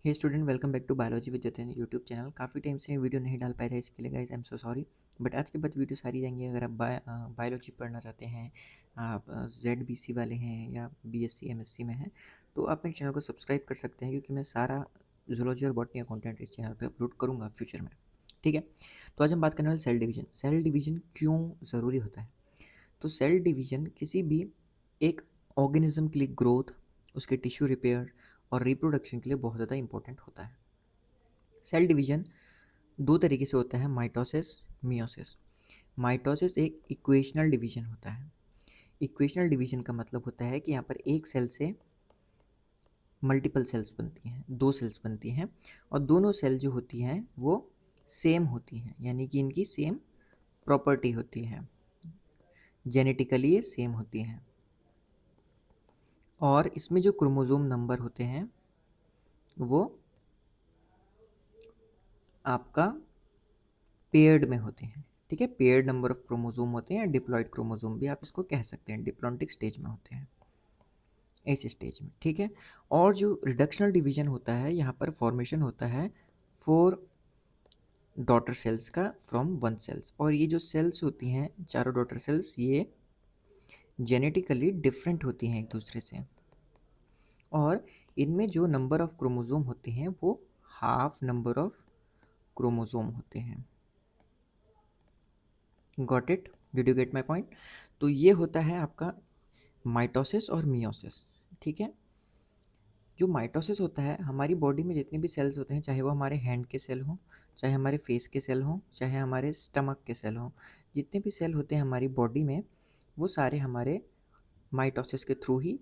Hey student, welcome back to biology with Jatin YouTube channel. काफ़ी time से video नहीं डाल पाए थे, इसके लिए guys I am so sorry. But आज के बाद वीडियो सारी जाएंगी। अगर आप बायोलॉजी पढ़ना चाहते हैं, आप ZBC वाले हैं या BSc MSc में हैं, तो आप मेरे चैनल को सब्सक्राइब कर सकते हैं, क्योंकि मैं सारा जूलॉजी और बॉटनी का कंटेंट इस चैनल पे अपलोड करूँगा फ्यूचर में। ठीक है, तो आज हम बात करने वाले सेल डिवीजन। सेल डिवीजन क्यों ज़रूरी होता है? तो सेल डिवीजन किसी भी एक ऑर्गेनिज्म के लिए ग्रोथ, उसके टिश्यू रिपेयर और रिप्रोडक्शन के लिए बहुत ज़्यादा इंपॉर्टेंट होता है। सेल डिवीजन दो तरीके से होता है, माइटोसिस, मियोसिस। माइटोसिस एक इक्वेशनल डिवीजन होता है। इक्वेशनल डिवीजन का मतलब होता है कि यहाँ पर एक सेल से मल्टीपल सेल्स बनती हैं, दो सेल्स बनती हैं, और दोनों सेल जो होती हैं वो सेम होती हैं, यानी कि इनकी सेम प्रॉपर्टी होती है, जेनेटिकली ये सेम होती हैं। और इसमें जो क्रोमोसोम नंबर होते हैं वो आपका पेयर्ड में होते हैं। ठीक है, पेयर्ड नंबर ऑफ क्रोमोसोम होते हैं, डिप्लॉयड क्रोमोसोम भी आप इसको कह सकते हैं, डिप्लॉन्टिक स्टेज में होते हैं, इस स्टेज में। ठीक है, और जो रिडक्शनल डिवीजन होता है, यहाँ पर फॉर्मेशन होता है 4 डॉटर सेल्स का फ्रॉम 1 सेल्स। और ये जो सेल्स होती हैं, चारों डॉटर सेल्स, ये जेनेटिकली डिफरेंट होती हैं एक दूसरे से, और इनमें जो नंबर ऑफ क्रोमोसोम होते हैं वो हाफ नंबर ऑफ क्रोमोसोम होते हैं। Got it? Did you get my point? तो ये होता है आपका माइटोसिस और मियोसिस। ठीक है, जो माइटोसिस होता है, हमारी बॉडी में जितने भी सेल्स होते हैं, चाहे वो हमारे हैंड के सेल हों, चाहे हमारे फेस के सेल हों, चाहे हमारे स्टमक के सेल हों, जितने भी सेल होते हैं हमारी बॉडी में, वो सारे हमारे माइटोसिस के थ्रू ही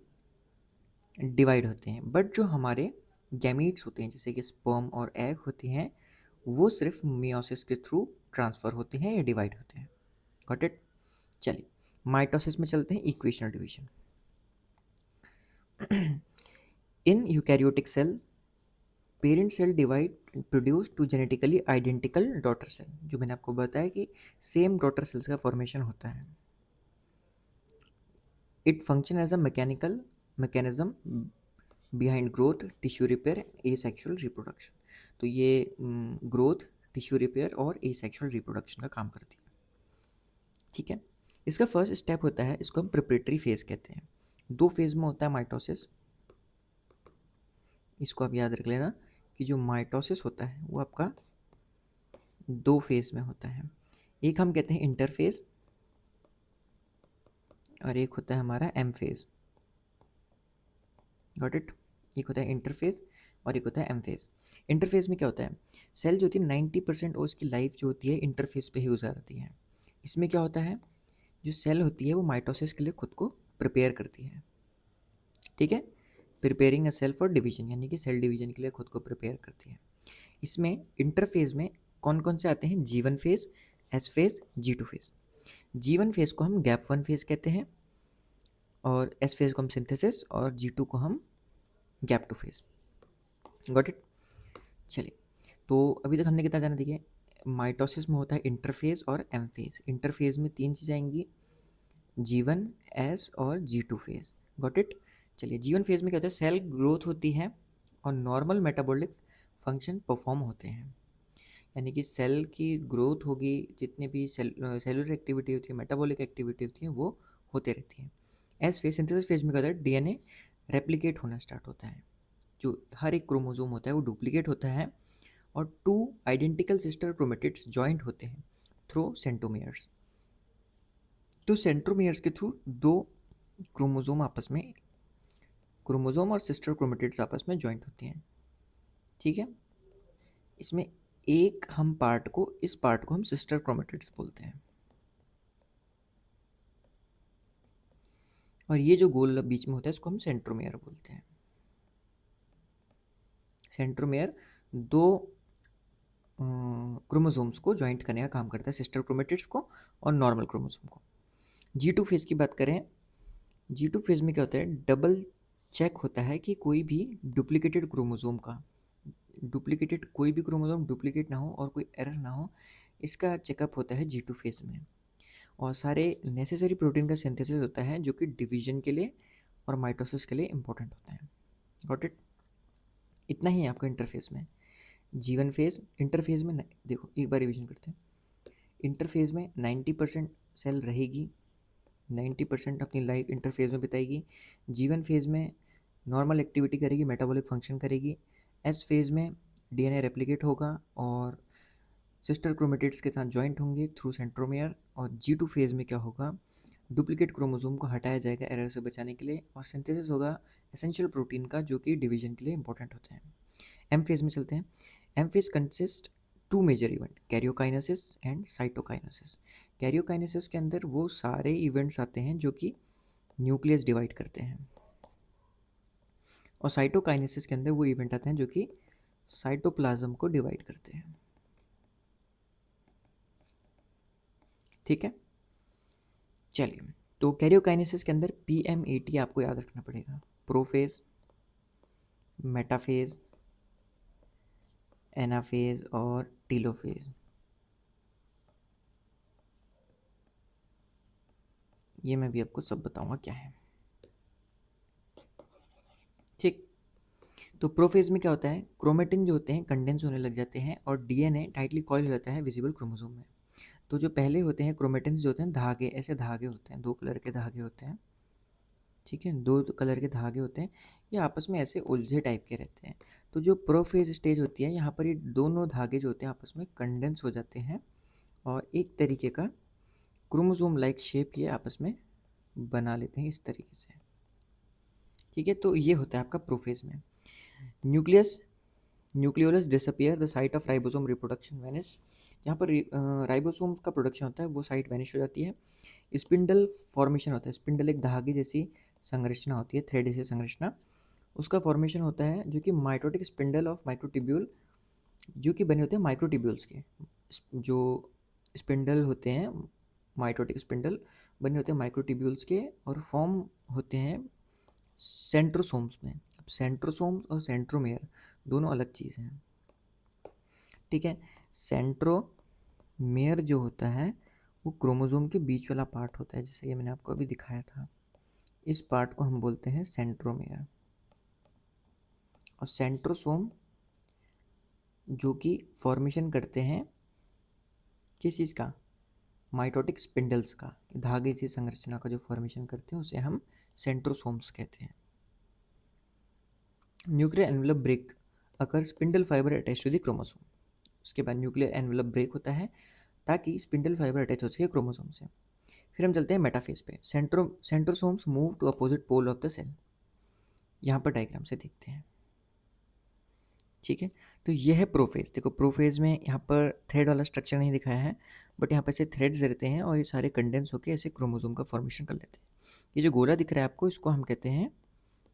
डिवाइड होते हैं। बट जो हमारे गैमीट्स होते हैं, जैसे कि स्पर्म और एग होते हैं, वो सिर्फ मियोसिस के थ्रू ट्रांसफ़र होते हैं या डिवाइड होते हैं। Got it? चलिए, माइटोसिस में चलते हैं, equational division. In eukaryotic cell, parent cell divide produce two genetically identical daughter cell. जो मैंने आपको बताया कि सेम डॉटर सेल्स का फॉर्मेशन होता है। It function as a mechanical mechanism behind growth, tissue repair, asexual reproduction. तो ये ग्रोथ, टिश्यू रिपेयर और एसेक्सुअल रिप्रोडक्शन का काम करती है। ठीक है, इसका फर्स्ट स्टेप होता है, इसको हम प्रिपरेटरी फेज कहते हैं। दो फेज में होता है माइटोसिस। इसको आप याद रख लेना कि जो माइटोसिस होता है वो आपका दो फेज में होता है। एक हम कहते हैं इंटरफेज, और एक होता है हमारा एम फेज। Got it? एक होता है इंटरफेज और एक होता है एम फेज। इंटरफेज में क्या होता है, सेल जो होती है 90% और उसकी लाइफ जो होती है इंटरफेज पे ही गुजारती है। इसमें क्या होता है, जो सेल होती है वो माइटोसिस के लिए खुद को प्रिपेयर करती है। ठीक है, preparing a cell for division, यानी कि सेल डिवीजन के लिए खुद को प्रिपेयर करती है। इसमें इंटरफेज में कौन कौन से आते हैं, G1 phase, S phase, G2 phase. G1 phase को हम गैप 1 फेज कहते हैं, और S फेज को हम सिंथेसिस, और G2 को हम गैप 2 फेज। Got it? चलिए, तो अभी तक हमने कितना जाना, देखिए माइटोसिस में होता है इंटरफेज और एम फेज। इंटरफेज में 3 चीज़ें आएंगी, G1, S और G2 फेज। Got it? चलिए, G1 फेज में क्या होता है, सेल ग्रोथ होती है और नॉर्मल मेटाबॉलिक फंक्शन परफॉर्म होते हैं। यानी कि सेल की ग्रोथ होगी, जितने भी सेलुलर एक्टिविटी होती है, मेटाबॉलिक एक्टिविटी होती है, वो होते रहती है। एस फेज, सिंथेसिस फेज में क्या होता है, DNA रेप्लिकेट होना स्टार्ट होता है। जो हर एक क्रोमोसोम होता है वो डुप्लीकेट होता है, और 2 आइडेंटिकल सिस्टर क्रोमेटिड्स जॉइंट होते हैं थ्रू सेंट्रोमियर्स। तो सेंट्रोमियर्स के थ्रू दो क्रोमोसोम आपस में, क्रोमोसोम और सिस्टर क्रोमेटिड्स आपस में जॉइंट होती हैं। ठीक है, इसमें एक हम पार्ट को, इस पार्ट को हम सिस्टर क्रोमेटिड्स बोलते हैं। और ये जो गोल बीच में होता है इसको हम सेंट्रोमेयर बोलते हैं। सेंट्रोमेयर दो क्रोमोसोम्स को जॉइंट करने का काम करता है, सिस्टर क्रोमेटिड्स को और नॉर्मल क्रोमोसोम को। G2 फेज की बात करें, G2 फेज में क्या होता है, डबल चेक होता है कि कोई भी डुप्लीकेटेड क्रोमोसोम का, डुप्लीकेटेड कोई भी क्रोमोसोम डुप्लीकेट ना हो और कोई एरर ना हो, इसका चेकअप होता है G2 फेज में। और सारे नेसेसरी प्रोटीन का सिंथेसिस होता है, जो कि डिवीजन के लिए और माइटोसिस के लिए इंपॉर्टेंट होता है। Got it? इतना ही है आपका इंटरफेस में। जीवन फेज, इंटरफेज में देखो एक बार रिवीजन करते हैं। इंटरफेज में 90% सेल रहेगी, 90% अपनी लाइफ इंटरफेज में बिताएगी। जीवन फेज में नॉर्मल एक्टिविटी करेगी, मेटाबॉलिक फंक्शन करेगी। एस फेज में डीएनए रेप्लिकेट होगा और सिस्टर क्रोमेटिड्स के साथ जॉइंट होंगे थ्रू सेंट्रोमियर। और जी2 फेज में क्या होगा, डुप्लीकेट क्रोमोसोम को हटाया जाएगा एरर से बचाने के लिए, और सिंथेसिस होगा एसेंशियल प्रोटीन का जो कि डिवीजन के लिए इंपॉर्टेंट होते हैं। एम फेज में चलते हैं। M phase consist two major event, karyokinesis and cytokinesis. Karyokinesis के अंदर वो सारे इवेंट्स आते हैं जो कि न्यूक्लियस डिवाइड करते हैं, और साइटोकाइनेसिस के अंदर वो इवेंट आते हैं जो कि साइटोप्लाज्म को डिवाइड करते हैं। ठीक है, चलिए। तो कैरियोकाइनेसिस के अंदर PMAT आपको याद रखना पड़ेगा, प्रोफेज, मेटाफेज, एनाफेज और टीलोफेज। ये मैं भी आपको सब बताऊंगा क्या है। ठीक, तो प्रोफेज में क्या होता है, क्रोमेटिन जो होते हैं कंडेंस होने लग जाते हैं और डीएनए टाइटली कॉइल हो जाता है विजिबल क्रोमोसोम में। तो जो पहले होते हैं क्रोमेटिन्स जो होते हैं धागे, ऐसे धागे होते हैं, दो कलर के धागे होते हैं। ठीक है, दो कलर के धागे होते हैं, ये आपस में ऐसे उलझे टाइप के रहते हैं। तो जो प्रोफेज स्टेज होती है, यहाँ पर ये दोनों धागे जो होते हैं आपस में कंडेंस हो जाते हैं और एक तरीके का क्रोमोसोम लाइक शेप ये आपस में बना लेते हैं इस तरीके से। ठीक है, तो ये होता है आपका प्रोफेज में। Nucleus, nucleolus disappear, the site of ribosome reproduction vanish. यहाँ पर राइबोसोम का प्रोडक्शन होता है, वो साइट वैनिश हो जाती है। स्पिंडल फॉर्मेशन होता है, स्पिंडल एक धागे जैसी संरचना होती है, थ्रेड जैसी संरचना, उसका फॉर्मेशन होता है जो कि माइटोटिक स्पिंडल ऑफ माइक्रोट्यूब्यूल, जो कि बने होते हैं माइक्रोट्यूब्यूल्स के। जो स्पिंडल होते हैं, माइटोटिक स्पिंडल बने होते हैं माइक्रोट्यूब्यूल्स के और फॉर्म होते हैं सेंट्रोसोम्स में। अब सेंट्रोसोम्स और सेंट्रोमेयर दोनों अलग चीज़ हैं। ठीक है, सेंट्रोमेयर जो होता है वो क्रोमोसोम के बीच वाला पार्ट होता है, जैसे ये मैंने आपको अभी दिखाया था। इस पार्ट को हम बोलते हैं सेंट्रोमेयर। और सेंट्रोसोम जो कि फॉर्मेशन करते हैं किस चीज़ का, माइटोटिक स्पिंडल्स का, धागे से संरचना का जो फॉर्मेशन करते हैं उसे हम सेंट्रोसोम्स कहते हैं। Nuclear envelope break occur, spindle fibre attach to the chromosome. उसके बाद न्यूक्लियर एनवेलप ब्रेक होता है ताकि स्पिंडल फाइबर अटैच हो सके क्रोमोसोम से। फिर हम चलते हैं मेटाफेज पे। Centrosomes move to opposite pole of the cell. यहाँ पर डायग्राम से देखते हैं। ठीक है, तो ये है प्रोफेज। देखो प्रोफेज में यहाँ पर थ्रेड वाला स्ट्रक्चर नहीं दिखाया है, बट यहाँ पर ऐसे थ्रेड्स रहते हैं और ये सारे कंडेंस होकर ऐसे क्रोमोसोम का फॉर्मेशन कर लेते हैं। ये जो गोला दिख रहा है आपको, इसको हम कहते हैं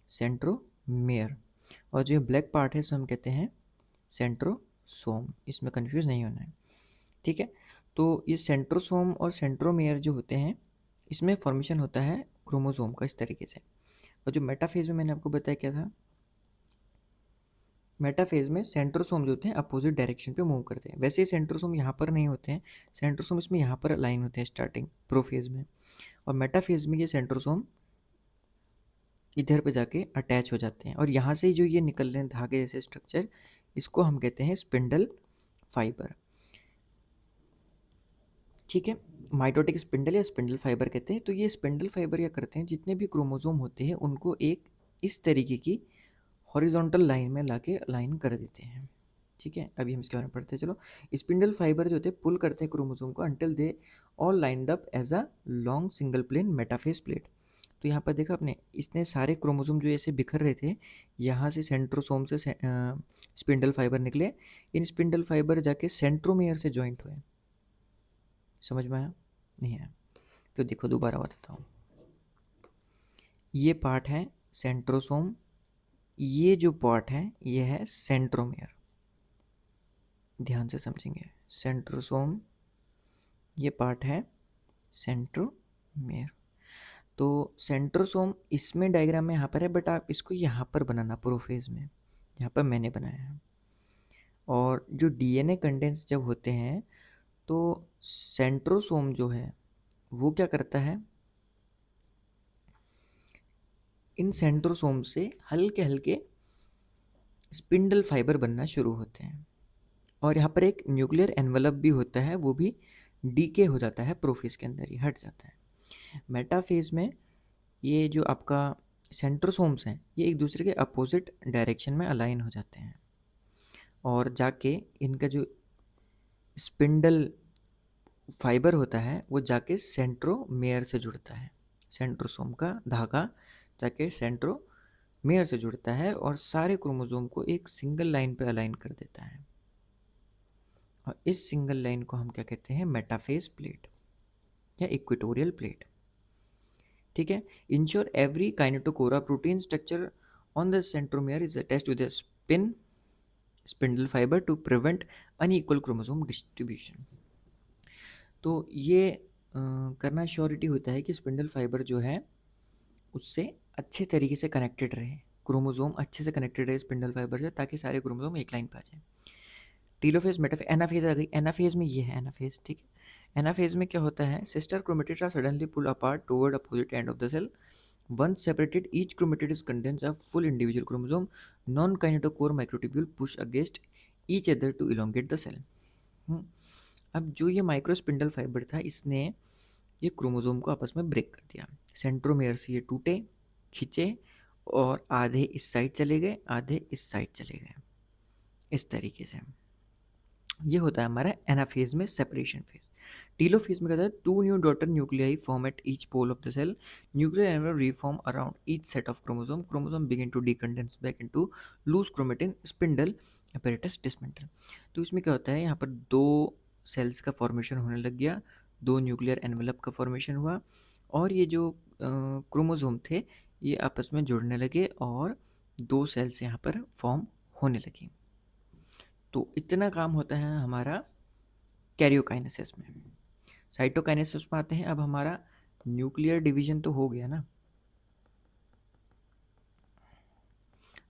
सेंट्रोमेयर, और जो ब्लैक पार्ट है इसे हम कहते हैं सेंट्रोसोम। इसमें कंफ्यूज नहीं होना है। ठीक है, तो ये सेंट्रोसोम और सेंट्रोमेयर जो होते हैं, इसमें फॉर्मेशन होता है क्रोमोसोम का इस तरीके से। और जो मेटाफेज में मैंने आपको बताया क्या था, मेटाफेज में सेंट्रोसोम जो होते हैं अपोजिट डायरेक्शन पे मूव करते हैं। वैसे सेंट्रोसोम यहाँ पर नहीं होते हैं, सेंट्रोसोम इसमें यहाँ पर अलाइन होते हैं स्टार्टिंग प्रोफेज में, और मेटाफेज में ये सेंट्रोसोम इधर पे जाके अटैच हो जाते हैं। और यहाँ से जो ये निकल रहे हैं धागे जैसे स्ट्रक्चर, इसको हम कहते हैं स्पिंडल फाइबर। ठीक है, माइटोटिक स्पिंडल या स्पिंडल फाइबर कहते हैं। तो ये स्पिंडल फाइबर क्या करते हैं, जितने भी क्रोमोसोम होते हैं उनको एक इस तरीके की हॉरिजॉन्टल लाइन में लाके अलाइन कर देते हैं। ठीक है, अभी हम इसके बारे में पढ़ते हैं। चलो, स्पिंडल फाइबर जो होते हैं पुल करते हैं क्रोमोसोम को until they all lined up as a long single plane metaphase plate. तो यहाँ पर देखा आपने, इसने सारे क्रोमोसोम जो ऐसे बिखर रहे थे, यहाँ से सेंट्रोसोम से स्पिंडल फाइबर निकले, इन स्पिंडल फाइबर जाके सेंट्रोमेयर से जॉइंट हुए। समझ में आया? नहीं आया तो देखो दोबारा बताता हूँ। ये पार्ट है सेंट्रोसोम, ये जो पार्ट है ये है सेंट्रोमेयर। ध्यान से समझेंगे, सेंट्रोसोम ये पार्ट है सेंट्रोमेयर। तो सेंट्रोसोम इसमें डायग्राम में यहाँ पर है, बट आप इसको यहाँ पर बनाना प्रोफेज में, यहाँ पर मैंने बनाया है। और जो डीएनए कंडेंस जब होते हैं तो सेंट्रोसोम जो है वो क्या करता है, इन सेंट्रोसोम से हल्के हल्के स्पिंडल फाइबर बनना शुरू होते हैं। और यहाँ पर एक न्यूक्लियर एनवलप भी होता है, वो भी डीके हो जाता है, प्रोफेज के अंदर ही हट जाता है। मेटाफेज में ये जो आपका सेंट्रोसोम्स हैं ये एक दूसरे के अपोजिट डायरेक्शन में अलाइन हो जाते हैं और जाके इनका जो स्पिंडल फाइबर होता है वो जाके सेंट्रोमेयर से जुड़ता है। सेंट्रोसोम का धागा जाके सेंट्रोमेयर से जुड़ता है और सारे क्रोमोसोम को एक सिंगल लाइन पे अलाइन कर देता है। और इस सिंगल लाइन को हम क्या कहते हैं? मेटाफेज प्लेट या इक्वेटोरियल प्लेट। ठीक है। Ensure every kinetochore protein structure on the centromere is attached with a spindle fibre to prevent unequal chromosome distribution. तो ये करना श्योरिटी होता है कि स्पिंडल फाइबर जो है उससे अच्छे तरीके से कनेक्टेड रहे, क्रोमोसोम अच्छे से कनेक्टेड रहे स्पिंडल फाइबर से, ताकि सारे क्रोमोसोम एक लाइन पे आ जाए। टीलोफेज, मेटाफेज, एनाफेज आ गई। एनाफेज में ये है एनाफेज। ठीक है। एनाफेज में क्या होता है? Sister chromatids are suddenly pull apart toward opposite end of the cell. Once separated, each chromatid is contains a full individual chromosome. Non-kinetochore microtubule push against each other to elongate the cell. अब जो ये micro spindle fibre था इसने ये chromosome को आपस में break कर दिया। सेंट्रोमेयर से ये टूटे, खिंचे और आधे इस साइड चले गए, आधे इस साइड चले गए, इस तरीके से। ये होता है हमारा एनाफेज में सेपरेशन फेज। टीलोफेज में कहता है two new daughter nuclei form at each pole of the cell. Nuclear envelope reform around each set of chromosome. Chromosome begin to decondense back into loose chromatin spindle apparatus dismantle. तो इसमें क्या होता है? यहाँ पर दो सेल्स का formation होने लग गया, दो न्यूक्लियर एनवलप का फॉर्मेशन हुआ और ये जो क्रोमोसोम थे ये आपस में जुड़ने लगे और दो सेल्स यहाँ पर फॉर्म होने लगी। तो इतना काम होता है हमारा कैरियोकाइनेसिस में। साइटोकाइनेसिस में आते हैं। अब हमारा न्यूक्लियर डिवीजन तो हो गया ना,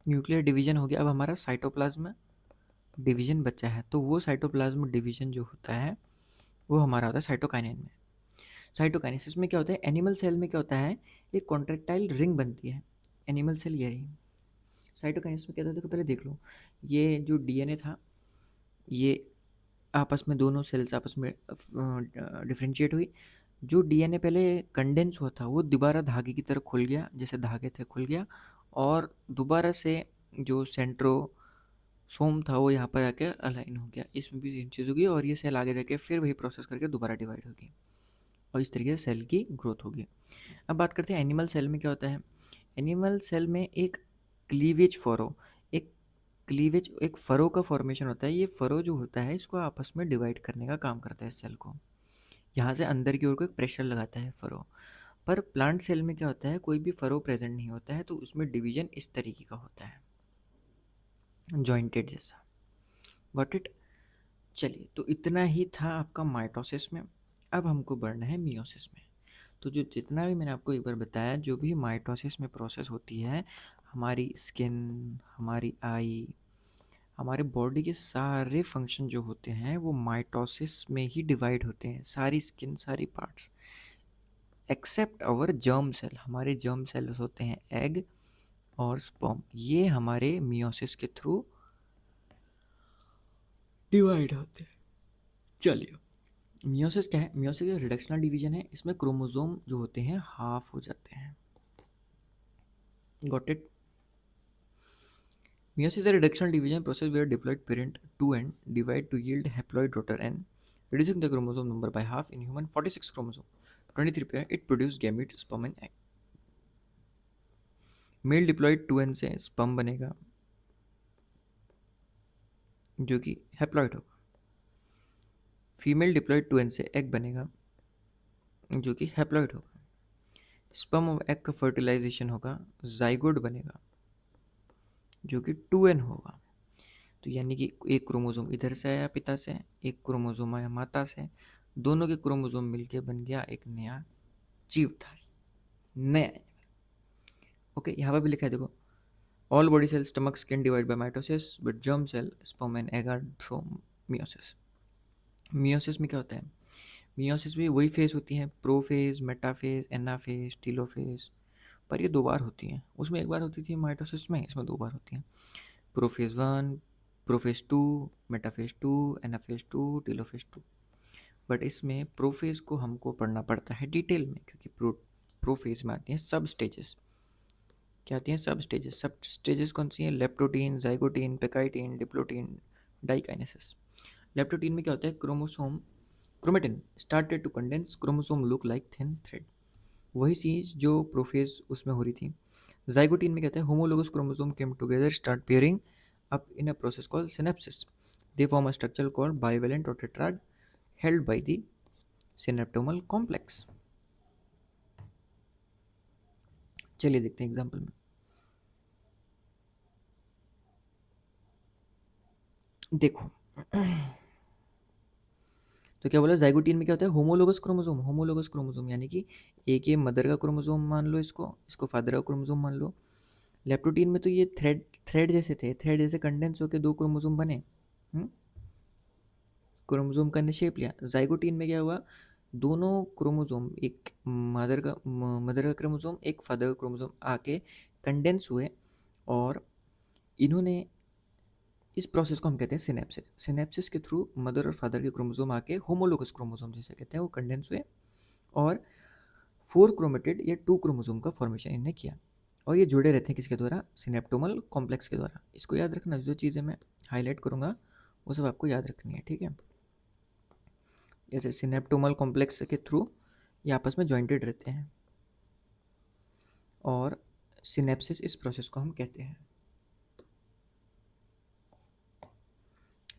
न्यूक्लियर डिवीजन हो गया। अब हमारा साइटोप्लाज्म डिवीजन बचा है। तो वो साइटोप्लाज्म डिवीजन जो होता है वो हमारा होता है साइटोकाइनेन में। साइटोकाइनेसिस में क्या होता है? एनिमल सेल में क्या होता है? एक कॉन्ट्रेक्टाइल रिंग बनती है एनिमल सेल, ये रही। साइटोकाइनेसिस में क्या होता है? देखो पहले देख लो, ये जो डीएनए था ये आपस में दोनों सेल्स आपस में डिफ्रेंशिएट हुई। जो डीएनए पहले कंडेंस हुआ था वो दोबारा धागे की तरह खुल गया, जैसे धागे थे खुल गया, और दोबारा से जो सेंट्रोसोम था वो यहाँ पर आके अलाइन हो गया। इसमें भी सेम चीज़ होगी और ये सेल आगे जाके फिर वही प्रोसेस करके दोबारा डिवाइड होगी और इस तरीके से सेल की ग्रोथ होगी। अब बात करते हैं एनिमल सेल में क्या होता है। एनिमल सेल में एक क्लीवेज फरो, एक फरो का फॉर्मेशन होता है। ये फरो जो होता है इसको आपस में डिवाइड करने का काम करता है इस सेल को। यहाँ से अंदर की ओर को एक प्रेशर लगाता है फरो। पर प्लांट सेल में क्या होता है? कोई भी फरो प्रेजेंट नहीं होता है, तो उसमें डिवीजन इस तरीके का होता है, जॉइंटेड जैसा। Got it? चलिए, तो इतना ही था आपका माइटोसिस में। अब हमको बढ़ना है मियोसिस में। तो जो जितना भी मैंने आपको एक बार बताया, जो भी माइटोसिस में प्रोसेस होती है, हमारी स्किन, हमारी आई, हमारे बॉडी के सारे फंक्शन जो होते हैं वो माइटोसिस में ही डिवाइड होते हैं। सारी स्किन, सारी parts, except our germ cell. हमारे जर्म सेल्स होते हैं एग और स्पर्म, ये हमारे मियोसिस के थ्रू डिवाइड होते हैं। चलिए, मियोसिस क्या है? मियोसिस एक रिडक्शनल डिवीजन है। इसमें क्रोमोसोम जो होते हैं हाफ हो जाते हैं। Got it? Meiosis is a reductional division process where diploid parent 2n divide to yield haploid daughter n, reducing the chromosome number by half. In human 46 chromosome, 23 pair, it produces gametes, sperm and egg. Male diploid 2n से sperm बनेगा जो कि haploid होगा। Female diploid 2n से egg बनेगा जो कि haploid होगा। स्पर्म और एग का फर्टिलाइजेशन होगा, जाइगोट बनेगा जो कि 2n होगा। तो यानी कि एक क्रोमोसोम इधर से आया पिता से, एक क्रोमोसोम आया माता से, दोनों के क्रोमोसोम मिलके बन गया एक नया जीवधारी, नया। ओके, यहाँ पर भी लिखा है देखो, all body cell, stomach, skin divide by mitosis, but germ cell, sperm and egg are through meiosis. Meiosis में क्या होता है? मियोसिस में वही फेज होती हैं, प्रोफेज, मेटाफेज, एनाफेज, टीलोफेज, पर ये दो बार होती हैं। उसमें एक बार होती थी माइटोसिस में, इसमें दो बार होती हैं। Prophase 1, prophase 2, metaphase 2, anaphase 2, telophase 2। But इसमें प्रोफेज को हमको पढ़ना पड़ता है डिटेल में, क्योंकि प्रोफेज में आती हैं सब स्टेजेस। क्या आती हैं? सब स्टेजेस। सब स्टेजेस कौन सी हैं? Leptotene, zygotene, pachytene, diplotene, diakinesis. Leptotene में क्या होता है? Chromatin started to condense, chromosome look like thin thread. वही चीज़ जो प्रोफेज उसमें हो रही थी। जाइगोटीन में कहते हैं homologous chromosome came together start pairing up in a process called synapsis. They form a structure called bivalent और tetrad held by the synaptonemal complex. चलिए देखते हैं एग्जाम्पल में। देखो तो क्या बोला? जाइगोटीन में क्या होता है? Homologous chromosome. होमोलोगस क्रोमोसोम यानी कि एक ये मदर का क्रोमोसोम मान लो, इसको फादर का क्रोमोसोम मान लो। लेप्टोटीन में तो ये थ्रेड जैसे थे, थ्रेड जैसे कंडेंस होकर दो क्रोमोसोम बने, क्रोमोसोम का ने शेप लिया। जाइगोटीन में क्या हुआ? दोनों क्रोमोसोम, एक मदर का क्रोमोसोम, एक फादर का क्रोमोसोम आके कंडेंस हुए, और इन्होंने, इस प्रोसेस को हम कहते हैं सिनेप्सिस। सिनेप्सिस के थ्रू मदर और फादर के क्रोमोसोम आके होमोलोगस क्रोमोसोम जिसे कहते हैं वो कंडेंस हुए, और 4 क्रोमेटिड या 2 क्रोमोसोम का फॉर्मेशन इन्हें किया। और ये जुड़े रहते हैं किसके द्वारा? सिनेप्टोमल कॉम्प्लेक्स के द्वारा। इसको याद रखना, जो चीज़ें मैं हाईलाइट करूँगा वो सब आपको याद रखनी है, ठीक है? जैसे सिनेप्टोमल कॉम्प्लेक्स के थ्रू ये आपस में जॉइंटेड रहते हैं, और सिनेप्सिस इस प्रोसेस को हम कहते हैं,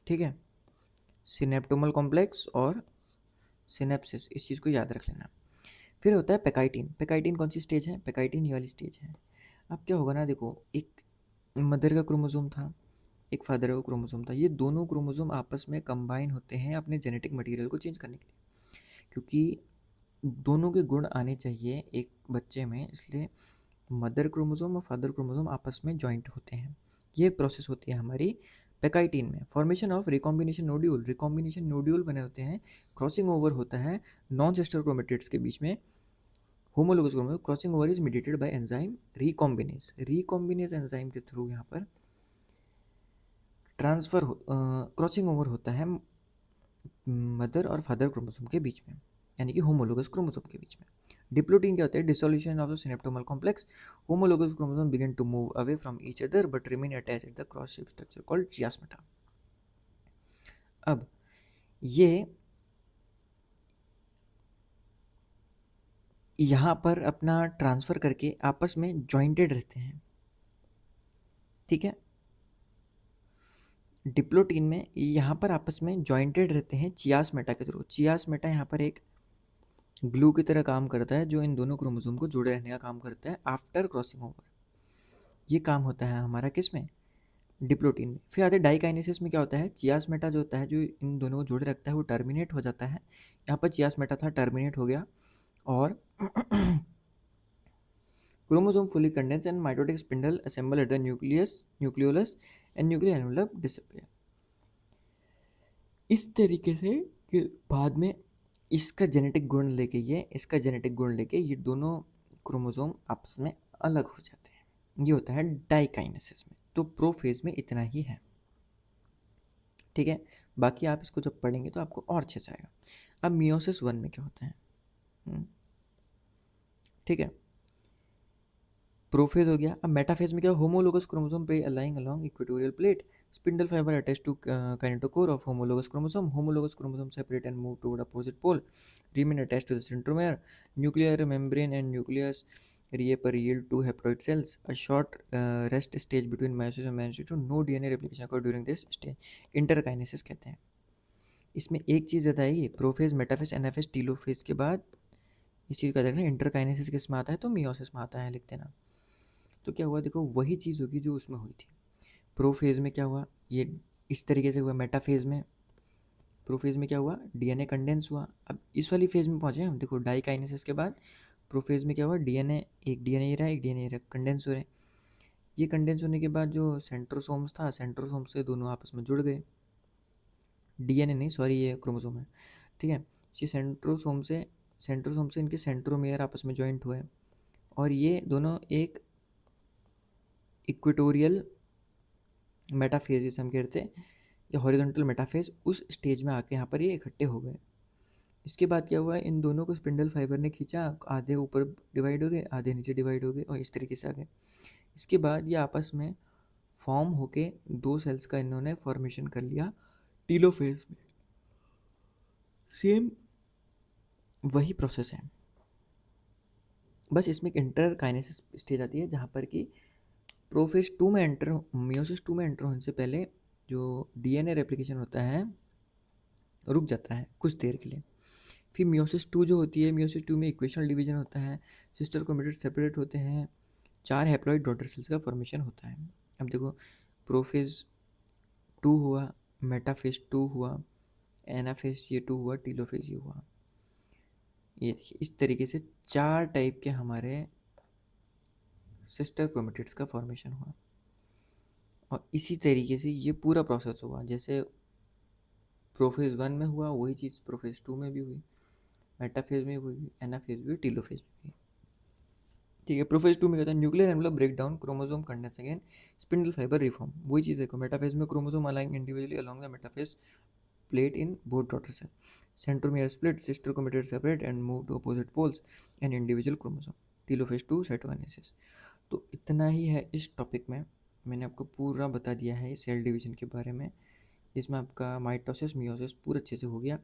ठीक है? सिनेप्टोमल कॉम्प्लेक्स और सिनेप्सिस, इस चीज़ को याद रख लेना। फिर होता है पेकाइटिन। पेकाइटिन कौन सी स्टेज है? पेकाइटिन ये वाली स्टेज है। अब क्या होगा ना, देखो, एक मदर का क्रोमोसोम था, एक फादर का क्रोमोसोम था। ये दोनों क्रोमोसोम आपस में कंबाइन होते हैं अपने जेनेटिक मटेरियल को चेंज करने के लिए, क्योंकि दोनों के गुण आने चाहिए एक बच्चे में, इसलिए मदर क्रोमोसोम और फादर क्रोमोसोम आपस में जॉइंट होते हैं। ये प्रोसेस होती है हमारी पेकाइटिन में। Formation of recombination nodule. Recombination nodule बने होते हैं, क्रॉसिंग ओवर होता है नॉन सिस्टर क्रोमेटिड्स के बीच में। Homologous chromosome crossing over is mediated by enzyme recombinase. Recombinase enzyme के थ्रू यहाँ पर क्रॉसिंग ओवर होता है मदर और फादर क्रोमोसोम के बीच में, यानी कि होमोलोगस क्रोमोसोम के बीच में। डिप्लोटीन क्या होता है? Dissolution of the synaptonemal complex. Homologous chromosome begin to move away from each other but remain attached at the cross shape structure called chiasmata. अब ये यहाँ पर अपना ट्रांसफ़र करके आपस में जॉइंटेड रहते हैं, ठीक है? डिप्लोटीन में यहाँ पर आपस में जॉइंटेड रहते हैं चियास्मेटा के थ्रू। चियास्मेटा यहाँ पर एक ग्लू की तरह काम करता है, जो इन दोनों क्रोमोसोम को जुड़े रहने का काम करता है आफ्टर क्रॉसिंग ओवर। ये काम होता है हमारा किस में? डिप्लोटीन में। फिर आते डाइकाइनेसिस में क्या होता है? चियास्मेटा जो होता है, जो इन दोनों को जोड़े रखता है, वो टर्मिनेट हो जाता है। यहाँ पर चियास्मेटा था, टर्मिनेट हो गया, और chromosome fully condense and mitotic spindle assemble at the nucleolus and nuclear envelope disappear। इस तरीके से कि बाद में इसका जेनेटिक गुण लेके इसका जेनेटिक गुण लेके ये दोनों क्रोमोसोम आपस में अलग हो जाते हैं। ये होता है डाइकाइनेसिस में। तो प्रोफेज में इतना ही है, ठीक है? बाकी आप इसको जब पढ़ेंगे तो आपको और अच्छे से आएगा। अब मियोसिस 1 में क्या होता है, ठीक है? प्रोफेज हो गया। अब मेटाफेज में क्या? होमोलोगस क्रोमोसोम पे aligning along equatorial plate, spindle fibre attach to kinetochore of homologous chromosome. Homologous chromosome separate and move toward opposite pole, remain attached to the centromere, nuclear membrane and nucleus reappear yield two haploid cells. A short rest stage between meiosis and meiosis two, no DNA replication occur during this stage, interkinesis कहते हैं। इसमें एक चीज़ ज़्यादा है, prophase, metaphase, anaphase, telophase के बाद इस चीज़ का देखना, इंटरकाइनेसिस किस में आता है? तो मियोसिस में आता है, लिख देना। तो क्या हुआ? देखो, वही चीज़ होगी जो उसमें हुई थी। प्रोफेज में क्या हुआ? ये इस तरीके से हुआ। मेटाफेज में, प्रोफेज में क्या हुआ? डीएनए कंडेंस हुआ। अब इस वाली फेज में पहुंचे हम, देखो, डाइकाइनेसिस के बाद प्रोफेज में क्या हुआ? डीएनए, एक डीएनए रहा, एक डीएनए रहा, कंडेंस हो रहे। ये कंडेंस होने के बाद जो सेंट्रोसोम्स था, सेंट्रोसोम से दोनों आपस में जुड़ गए। डीएनए नहीं, सॉरी, ये क्रोमोसोम है, ठीक है? ये सेंट्रोसोम से इनके सेंट्रोमियर आपस में जॉइंट हुए, और ये दोनों एक इक्वेटोरियल मेटाफेज जिसे हम कहते हैं, या हॉरिजॉन्टल मेटाफेज, उस स्टेज में आके यहाँ पर ये इकट्ठे हो गए। इसके बाद क्या हुआ, इन दोनों को स्पिंडल फाइबर ने खींचा, आधे ऊपर डिवाइड हो गए, आधे नीचे डिवाइड हो गए, और इस तरीके से आ गए। इसके बाद ये आपस में फॉर्म होके दो सेल्स का इन्होंने फॉर्मेशन कर लिया टीलोफेज में। सेम वही प्रोसेस है, बस इसमें एक इंटर काइनेसिस स्टेज आती है, जहाँ पर कि प्रोफेज टू में एंटर, मियोसिस टू में एंटर होने से पहले जो डीएनए रेप्लिकेशन होता है रुक जाता है कुछ देर के लिए। फिर मियोसिस टू जो होती है, मियोसिस टू में इक्वेशनल डिवीजन होता है, सिस्टर क्रोमेटिड्स सेपरेट होते हैं, 4 हैप्लॉइड डॉटर सेल्स का फॉर्मेशन होता है। अब देखो, प्रोफेज टू हुआ, मेटाफेज टू हुआ, एनाफेज ये टू हुआ, टीलोफेज ये हुआ। ये देखिए इस तरीके से 4 टाइप के हमारे सिस्टर क्रोमेटिड्स का फॉर्मेशन हुआ, और इसी तरीके से ये पूरा प्रोसेस हुआ। जैसे प्रोफेज वन में हुआ वही चीज़ प्रोफेज टू में भी हुई, मेटाफेज में भी हुई, एनाफेज भी हुई, टीलोफेज में भी। ठीक है, प्रोफेज टू में कहता है nuclear envelope break down, chromosome condense again, spindle fibre reform. वही चीज़ देखो, मेटाफेज में chromosome aligning individually along the metaphase plate in both daughter cell, centromere split, sister chromatid separate and move to opposite poles and individual chromosome, telophase 2 cytokinesis। तो इतना ही है इस topic में, मैंने आपको पूरा बता दिया है सेल डिवीजन के बारे में। इसमें आपका माइटोसिस मियोसिस पूरा अच्छे से हो गया।